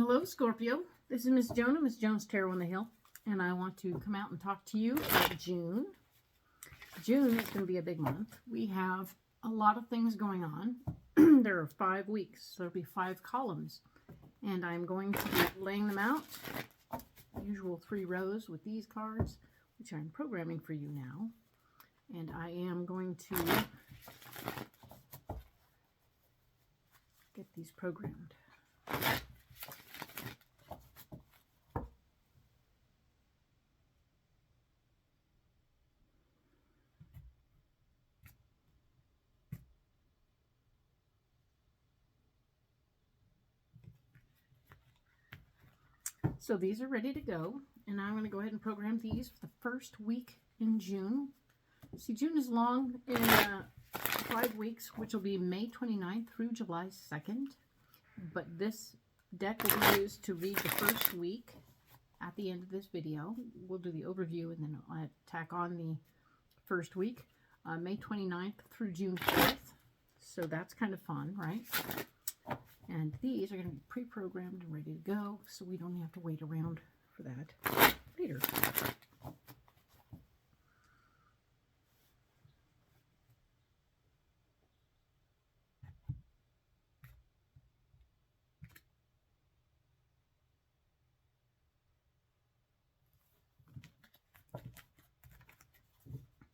Well, hello, Scorpio. This is Miss Joan of Miss Joan's Tarot on the Hill, and I want to come out and talk to you about June. June is going to be a big month. We have a lot of things going on. There are 5 weeks, so there'll be 5 columns, and I'm going to be laying them out. Usual 3 rows with these cards, which I'm programming for you now, and I am going to get these programmed. So these are ready to go, and I'm going to go ahead and program these for the first week in June. See, June is long in 5 weeks, which will be May 29th through July 2nd. But this deck will be used to read the first week at the end of this video. We'll do the overview, and then I'll tack on the first week, May 29th through June 4th. So that's kind of fun, right? And these are going to be pre-programmed and ready to go, so we don't have to wait around for that later.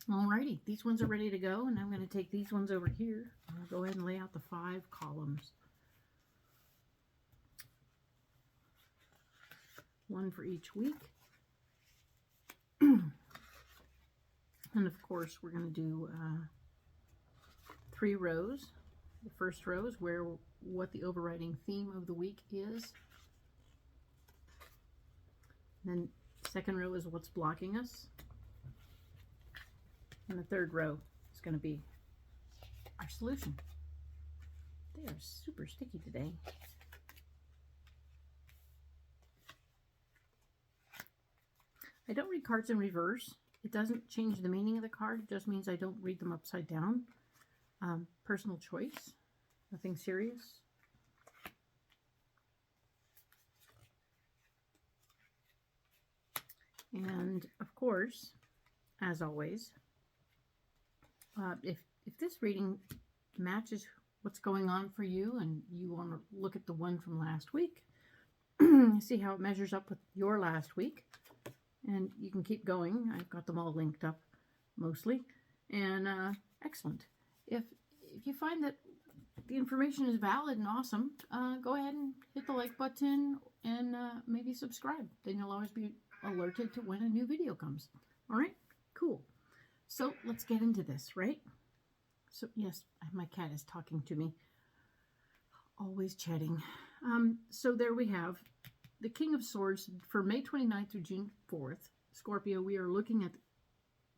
Alrighty, these ones are ready to go, and I'm going to take these ones over here. I'll go ahead and lay out the 5 columns. 1 for each week. And of course, we're going to do 3 rows. The first row is what the overriding theme of the week is. Then second row is what's blocking us. And the third row is going to be our solution. They are super sticky today. I don't read cards in reverse. It doesn't change the meaning of the card. It just means I don't read them upside down. Personal choice. Nothing serious. And of course, as always, if this reading matches what's going on for you and you want to look at the one from last week, see how it measures up with your last week. And you can keep going. I've got them all linked up mostly. And excellent. If you find that the information is valid and awesome, go ahead and hit the like button and maybe subscribe. Then you'll always be alerted to when a new video comes. All right? Cool. So let's get into this, right? So yes, my cat is talking to me. Always chatting. So there we have the King of Swords for May 29th through June 4th. Scorpio, we are looking at the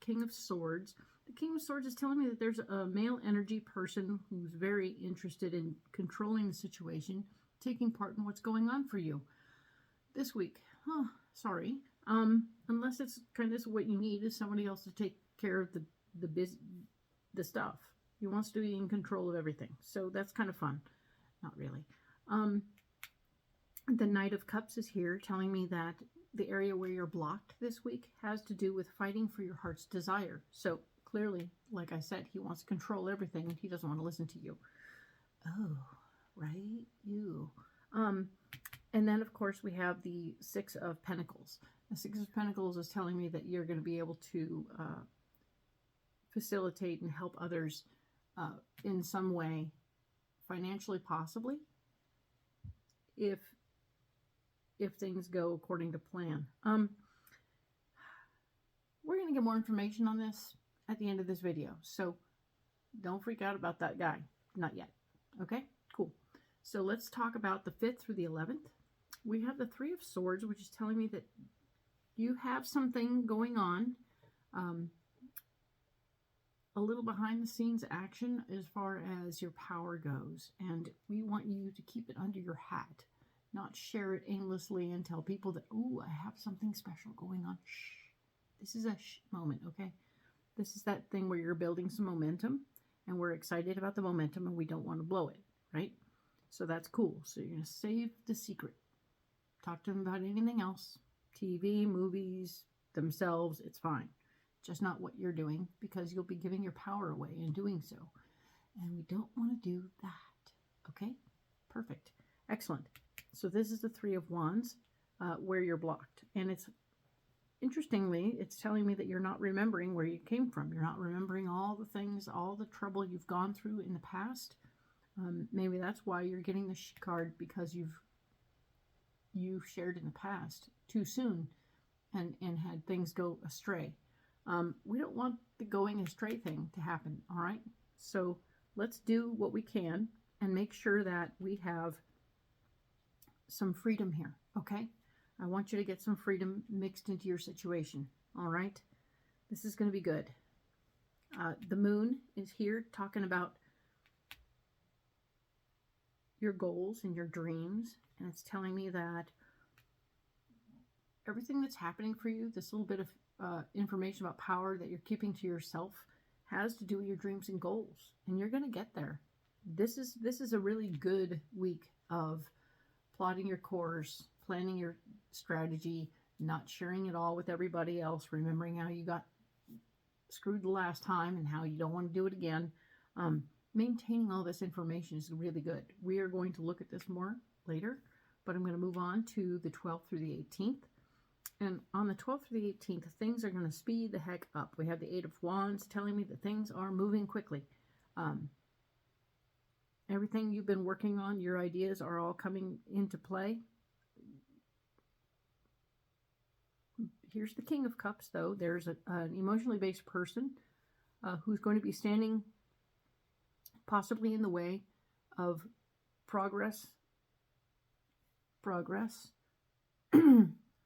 King of Swords. The King of Swords is telling me that there's a male energy person who's very interested in controlling the situation, taking part in what's going on for you this week. Oh, sorry. Unless it's kind of what you need is somebody else to take care of the stuff. He wants to be in control of everything. So that's kind of fun. Not really. The Knight of Cups is here telling me that the area where you're blocked this week has to do with fighting for your heart's desire. So clearly, like I said, he wants to control everything and he doesn't want to listen to you. Oh, right? You. And then, of course, we have the 6 of Pentacles. The 6 of Pentacles is telling me that you're going to be able to facilitate and help others in some way, financially possibly, if things go according to plan. We're going to get more information on this at the end of this video, so don't freak out about that guy. Not yet. Okay? Cool. So let's talk about the 5th through the 11th. We have the 3 of Swords, which is telling me that you have something going on, a little behind the scenes action as far as your power goes, and we want you to keep it under your hat. Not share it aimlessly and tell people that, ooh, I have something special going on. Shh. This is a shh moment, okay? This is that thing where you're building some momentum, and we're excited about the momentum, and we don't want to blow it, right? So that's cool. So you're going to save the secret. Talk to them about anything else. TV, movies, themselves, it's fine. Just not what you're doing, because you'll be giving your power away in doing so. And we don't want to do that. Okay? Perfect. Excellent. So this is the Three of Wands, where you're blocked. And it's, interestingly, it's telling me that you're not remembering where you came from. You're not remembering all the things, all the trouble you've gone through in the past. Maybe that's why you're getting the card, because you've shared in the past too soon and had things go astray. We don't want the going astray thing to happen, all right? So let's do what we can and make sure that we have some freedom here, okay? I want you to get some freedom mixed into your situation, all right? This is going to be good. The moon is here talking about your goals and your dreams, and it's telling me that everything that's happening for you, this little bit of information about power that you're keeping to yourself, has to do with your dreams and goals, and you're going to get there. This is a really good week of plotting your course, planning your strategy, not sharing it all with everybody else, remembering how you got screwed the last time and how you don't want to do it again. Maintaining all this information is really good. We are going to look at this more later, but I'm going to move on to the 12th through the 18th. And on the 12th through the 18th, things are going to speed the heck up. We have the Eight of Wands telling me that things are moving quickly. Everything you've been working on, your ideas are all coming into play. Here's the King of Cups, though. There's an emotionally based person who's going to be standing possibly in the way of progress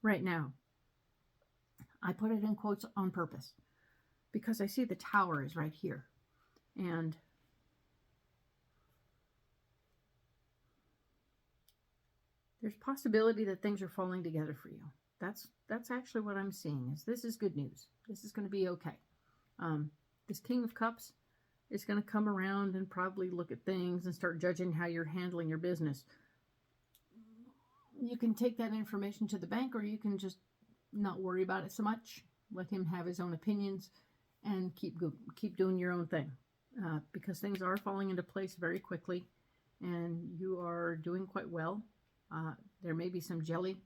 right now. I put it in quotes on purpose because I see the Tower is right here, and there's possibility that things are falling together for you. That's actually what I'm seeing. This is good news. This is going to be okay. This King of Cups is going to come around and probably look at things and start judging how you're handling your business. You can take that information to the bank, or you can just not worry about it so much. Let him have his own opinions and keep doing your own thing, because things are falling into place very quickly, and you are doing quite well. There may be some jelly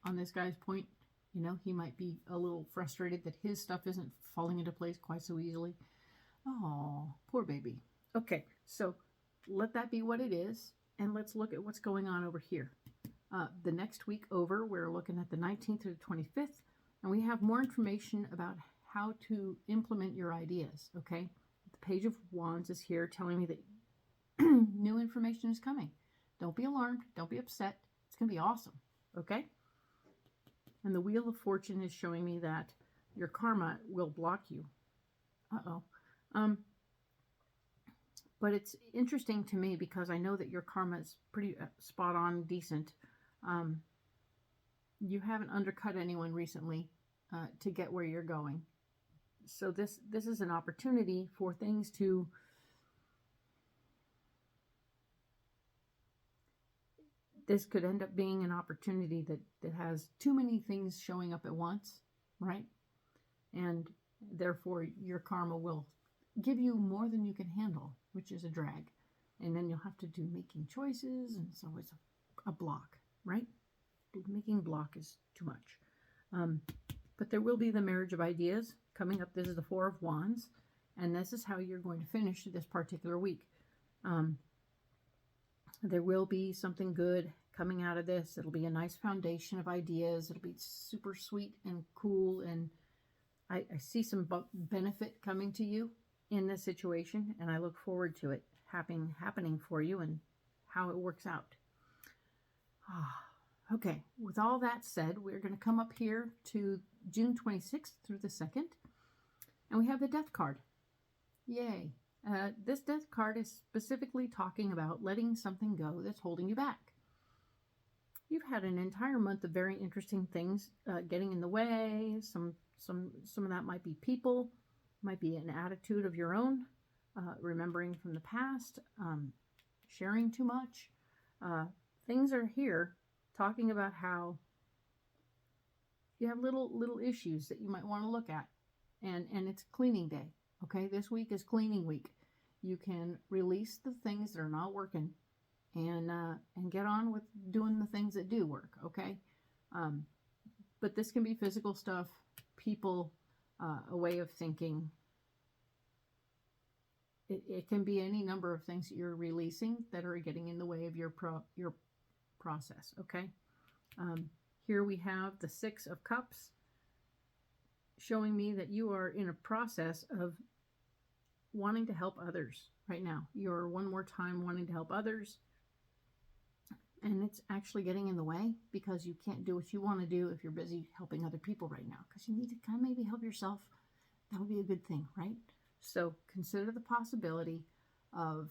on this guy's point. You know, he might be a little frustrated that his stuff isn't falling into place quite so easily. Oh, poor baby. Okay, so let that be what it is, and let's look at what's going on over here. The next week over, we're looking at the 19th to the 25th, and we have more information about how to implement your ideas, okay? The Page of Wands is here telling me that new information is coming. Don't be alarmed. Don't be upset. It's going to be awesome, okay? And the Wheel of Fortune is showing me that your karma will block you. Uh-oh. But it's interesting to me because I know that your karma is pretty spot on, decent. You haven't undercut anyone recently to get where you're going. So this is an opportunity for things to this could end up being an opportunity that has too many things showing up at once, right? And therefore your karma will give you more than you can handle, which is a drag. And then you'll have to do making choices, and so it's a block, right? Making block is too much. But there will be the marriage of ideas coming up. This is the Four of Wands, and this is how you're going to finish this particular week. There will be something good coming out of this. It'll be a nice foundation of ideas. It'll be super sweet and cool, and I see some benefit coming to you in this situation, and I look forward to it happening for you and how it works out. Okay, with all that said, we're going to come up here to June 26th through the 2nd, and we have the Death card. Yay. This Death card is specifically talking about letting something go that's holding you back. You've had an entire month of very interesting things getting in the way. Some of that might be people, might be an attitude of your own, remembering from the past, sharing too much. Things are here talking about how you have little issues that you might want to look at. And it's cleaning day. Okay, this week is cleaning week. You can release the things that are not working and get on with doing the things that do work. Okay, but this can be physical stuff, people, a way of thinking. It can be any number of things that you're releasing that are getting in the way of your process. Okay, here we have the Six of Cups, showing me that you are in a process of wanting to help others right now. You're one more time wanting to help others, and it's actually getting in the way because you can't do what you want to do if you're busy helping other people right now, because you need to kind of maybe help yourself. That would be a good thing, right? So consider the possibility of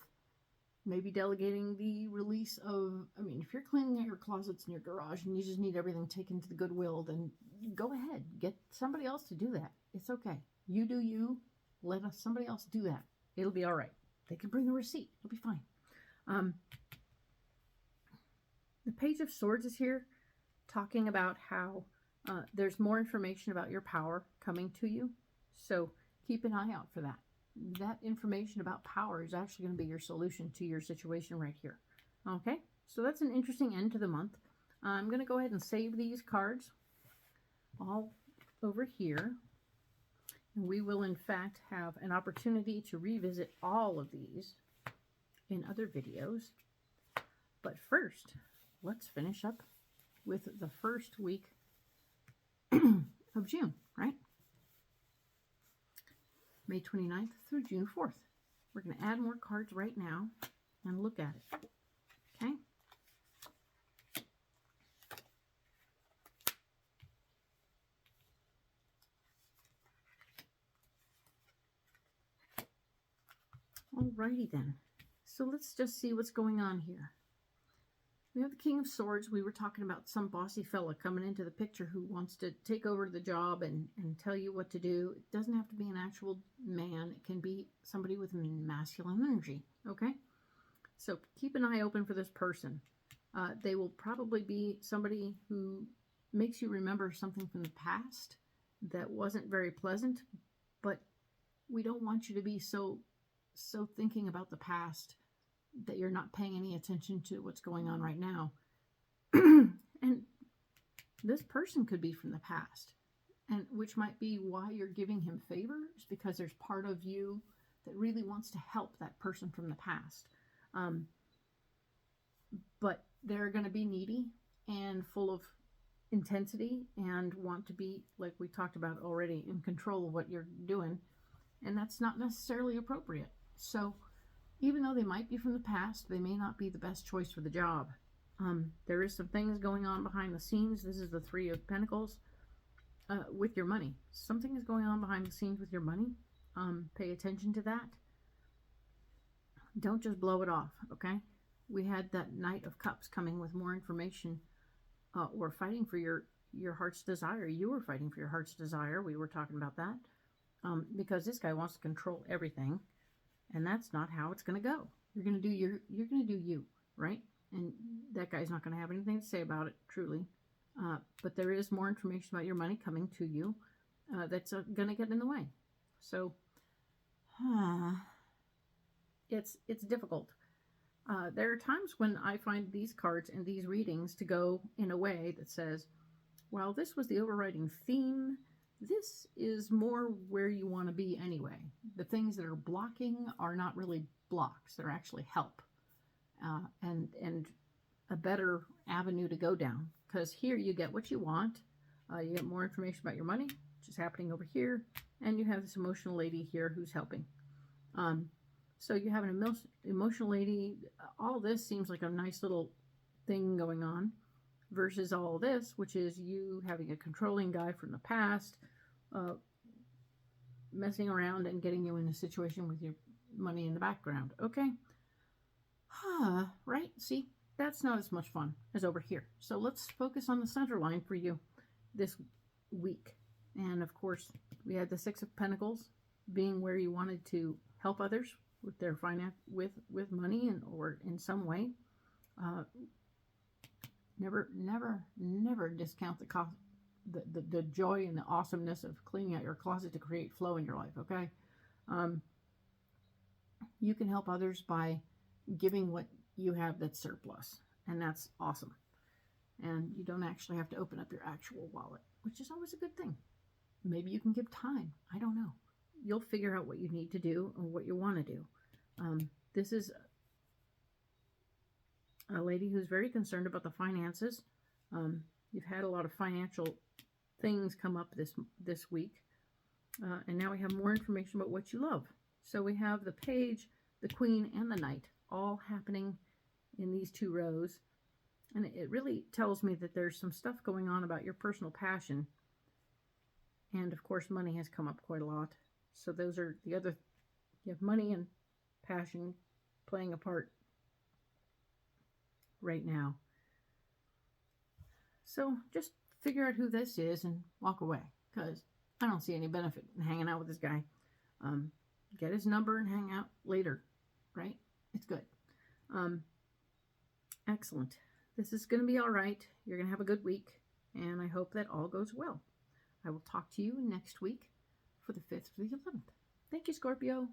maybe delegating the release of, I mean, if you're cleaning out your closets in your garage and you just need everything taken to the Goodwill, then go ahead. Get somebody else to do that. It's okay. You do you. Let somebody else do that. It'll be all right. They can bring a receipt. It'll be fine. The Page of Swords is here, talking about how there's more information about your power coming to you. So keep an eye out for that. That information about power is actually going to be your solution to your situation right here. Okay, so that's an interesting end to the month. I'm going to go ahead and save these cards all over here. And we will, in fact, have an opportunity to revisit all of these in other videos. But first, let's finish up with the first week of June, right? May 29th through June 4th. We're going to add more cards right now and look at it. Okay? Alrighty then. So let's just see what's going on here. We have the King of Swords. We were talking about some bossy fella coming into the picture who wants to take over the job and tell you what to do. It doesn't have to be an actual man. It can be somebody with masculine energy, okay? So keep an eye open for this person. They will probably be somebody who makes you remember something from the past that wasn't very pleasant, but we don't want you to be so thinking about the past that you're not paying any attention to what's going on right now. And this person could be from the past, and which might be why you're giving him favors, because there's part of you that really wants to help that person from the past. But they're going to be needy and full of intensity and want to be, like we talked about already, in control of what you're doing, and that's not necessarily appropriate. So even though they might be from the past, they may not be the best choice for the job. There is some things going on behind the scenes. This is the Three of Pentacles with your money. Something is going on behind the scenes with your money. Pay attention to that. Don't just blow it off, okay? We had that Knight of Cups coming with more information, or fighting for your heart's desire. You were fighting for your heart's desire. We were talking about that. Because this guy wants to control everything. And that's not how it's going to go. You're going to do you, right? And that guy's not going to have anything to say about it, truly. But there is more information about your money coming to you that's going to get in the way. So, it's difficult. There are times when I find these cards and these readings to go in a way that says, while this was the overriding theme, this is more where you want to be anyway. The things that are blocking are not really blocks. They're actually help. And a better avenue to go down. Because here you get what you want. You get more information about your money, which is happening over here. And you have this emotional lady here who's helping. So you have an emotional lady. All this seems like a nice little thing going on. Versus all this, which is you having a controlling guy from the past, messing around and getting you in a situation with your money in the background. Okay? Right? See? That's not as much fun as over here. So let's focus on the center line for you this week. And of course, we had the Six of Pentacles being where you wanted to help others with their finance, with money, and or in some way. Never, never, never discount the cost, the joy and the awesomeness of cleaning out your closet to create flow in your life, okay? You can help others by giving what you have that's surplus, and that's awesome. And you don't actually have to open up your actual wallet, which is always a good thing. Maybe you can give time. I don't know. You'll figure out what you need to do and what you want to do. This is a lady who's very concerned about the finances. You've had a lot of financial things come up this week. And now we have more information about what you love. So we have the Page, the Queen, and the Knight all happening in these two rows. And it really tells me that there's some stuff going on about your personal passion. And of course, money has come up quite a lot. So those are the other, you have money and passion playing a part right now. So just figure out who this is and walk away, because I don't see any benefit in hanging out with this guy. Get his number and hang out later, right? It's good. Excellent. This is going to be all right. You're going to have a good week, and I hope that all goes well. I will talk to you next week for the 5th to the 11th. Thank you, Scorpio.